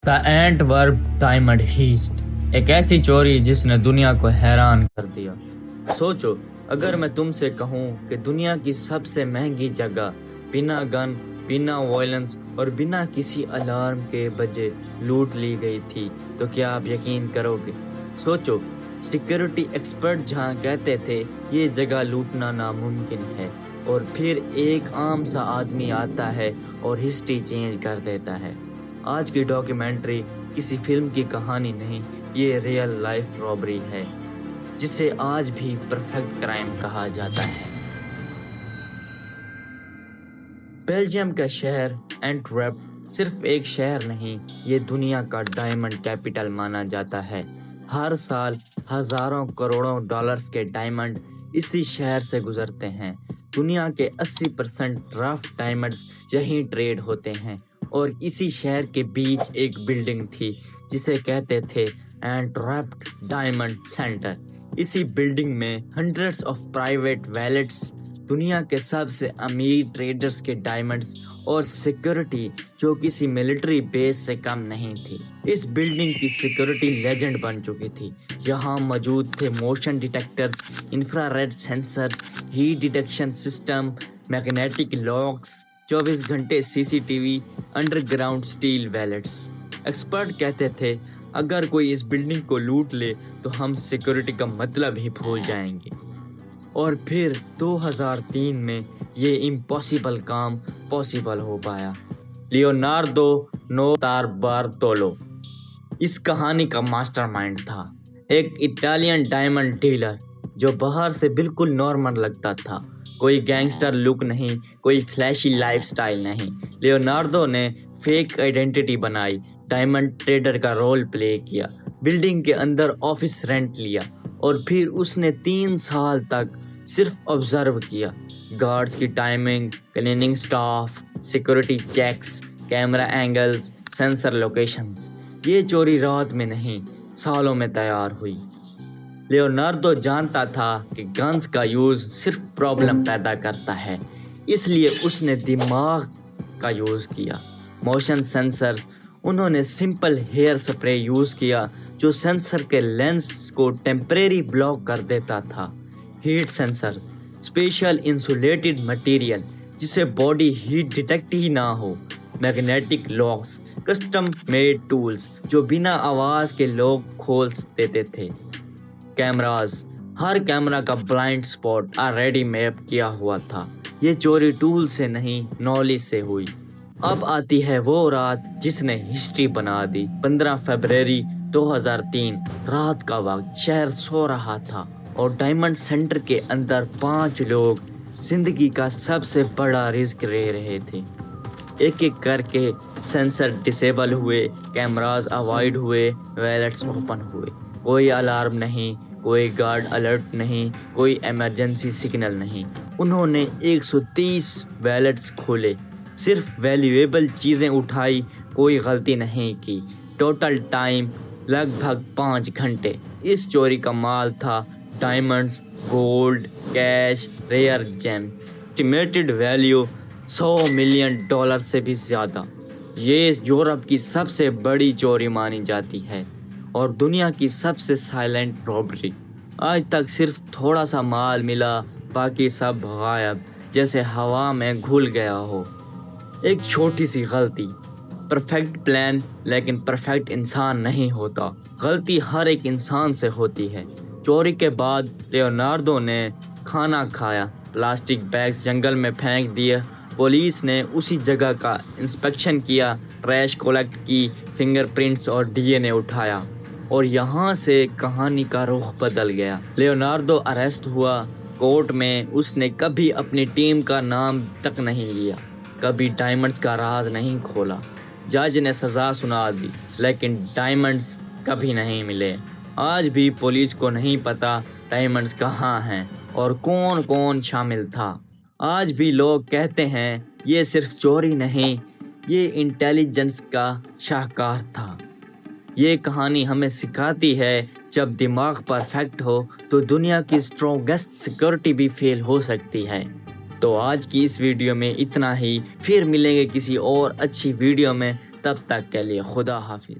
The Antwerp diamond heist, एक ऐसी चोरी जिसने दुनिया को हैरान कर दिया। सोचो, अगर मैं तुमसे कहूं कि दुनिया की सबसे महंगी जगह बिना गन, बिना वायलेंस और बिना किसी अलार्म के बजे लूट ली गई थी, तो क्या आप यकीन करोगे? सोचो, सिक्योरिटी एक्सपर्ट जहां कहते थे ये जगह लूटना नामुमकिन है, और फिर एक आम सा आदमी आता है और हिस्ट्री चेंज कर देता है। आज की डॉक्यूमेंट्री किसी फिल्म की कहानी नहीं, ये रियल लाइफ रॉबरी है, जिसे आज भी परफेक्ट क्राइम कहा जाता है। बेल्जियम का शहर एंटवर्प सिर्फ एक शहर नहीं, ये दुनिया का डायमंड कैपिटल माना जाता है। हर साल हजारों करोड़ों डॉलर्स के डायमंड इसी शहर से गुजरते हैं। दुनिया के 80% रफ डायमंड्स यहीं ट्रेड होते हैं। और इसी शहर के बीच एक बिल्डिंग थी जिसे कहते थे एंटवर्प डायमंड सेंटर। इसी बिल्डिंग में हंड्रेड्स ऑफ प्राइवेट वैलेट्स, दुनिया के सबसे अमीर ट्रेडर्स के डायमंड्स और सिक्योरिटी जो किसी मिलिट्री बेस से कम नहीं थी। इस बिल्डिंग की सिक्योरिटी लेजेंड बन चुकी थी। यहाँ मौजूद थे motion detectors, infrared sensors, heat detection system, magnetic locks, 24 घंटे CCTV, underground steel wallets. Expert कहते थे अगर कोई इस बिल्डिंग को लूट ले तो हम सिक्योरिटी का मतलब ही भूल जाएंगे। और फिर 2003 में ये इम्पॉसिबल काम पॉसिबल हो पाया। लियोनार्डो नोटारबार्टोलो इस कहानी का मास्टरमाइंड था, एक इटालियन डायमंड डीलर जो बाहर से बिल्कुल नॉर्मल लगता था। कोई गैंगस्टर लुक नहीं, कोई फ्लैशी लाइफस्टाइल नहीं। लियोनार्डो ने फेक आइडेंटिटी बनाई, डायमंड ट्रेडर का रोल प्ले किया, बिल्डिंग के अंदर ऑफिस रेंट लिया और फिर उसने 3 साल तक सिर्फ ऑब्जर्व किया। गार्ड्स की timing, cleaning staff, security checks, camera angles, sensor locations. ये चोरी रात में नहीं, सालों में तैयार हुई। लियोनार्डो जानता था कि गन्स का यूज़ सिर्फ प्रॉब्लम पैदा करता है, इसलिए उसने दिमाग का यूज़ किया। मोशन सेंसर, उन्होंने सिंपल हेयर स्प्रे यूज़ किया जो सेंसर के लेंस को टेम्परेरी ब्लॉक कर देता था। Heat sensor, special insulated material जिसे बॉडी हीट डिटेक्ट ही ना हो। Magnetic locks, custom made tools जो बिना आवाज़ के लॉक खोल देते थे। कैमरास, हर कैमरा का ब्लाइंड स्पॉट ऑलरेडी मैप किया हुआ था। ये चोरी टूल से नहीं, नॉलेज से हुई। अब आती है वो रात जिसने हिस्ट्री बना दी। 15 फरवरी 2003 रात का वक्त, शहर सो रहा था और डायमंड सेंटर के अंदर 5 लोग जिंदगी का सबसे बड़ा रिस्क ले रहे थे। एक एक करके सेंसर डिसेबल हुए, कैमरास अवॉइड हुए, वैलेट्स ओपन हुए। कोई अलार्म नहीं, कोई गार्ड अलर्ट नहीं, कोई इमरजेंसी सिग्नल नहीं। उन्होंने 130 वैलेट्स खोले, सिर्फ वैल्यूएबल चीज़ें उठाई, कोई गलती नहीं की। टोटल टाइम लगभग 5 घंटे। इस चोरी का माल था diamonds, gold, cash, rare gems. Estimated value $100 million से भी ज़्यादा। ये यूरोप की सबसे बड़ी चोरी मानी जाती है और दुनिया की सबसे साइलेंट रॉबरी। आज तक सिर्फ थोड़ा सा माल मिला, बाकी सब गायब, जैसे हवा में घुल गया हो। एक छोटी सी गलती, परफेक्ट प्लान लेकिन परफेक्ट इंसान नहीं होता। गलती हर एक इंसान से होती है। चोरी के बाद लियोनार्डो ने खाना खाया, प्लास्टिक बैग्स जंगल में फेंक दिए। पुलिस ने उसी जगह का इंस्पेक्शन किया, ट्रैश कलेक्ट की, फिंगरप्रिंट्स और डीएनए उठाया, और यहाँ से कहानी का रुख बदल गया। लियोनार्डो अरेस्ट हुआ। कोर्ट में उसने कभी अपनी टीम का नाम तक नहीं लिया, कभी डायमंड्स का राज नहीं खोला। जज ने सज़ा सुना दी, लेकिन डायमंड्स कभी नहीं मिले। आज भी पुलिस को नहीं पता डायमंड्स कहाँ हैं और कौन कौन शामिल था। आज भी लोग कहते हैं ये सिर्फ चोरी नहीं, ये इंटेलिजेंस का शाहकार था। ये कहानी हमें सिखाती है जब दिमाग परफेक्ट हो तो दुनिया की स्ट्रॉन्गेस्ट सिक्योरिटी भी फेल हो सकती है। तो आज की इस वीडियो में इतना ही, फिर मिलेंगे किसी और अच्छी वीडियो में। تب تک کے لیے خدا حافظ.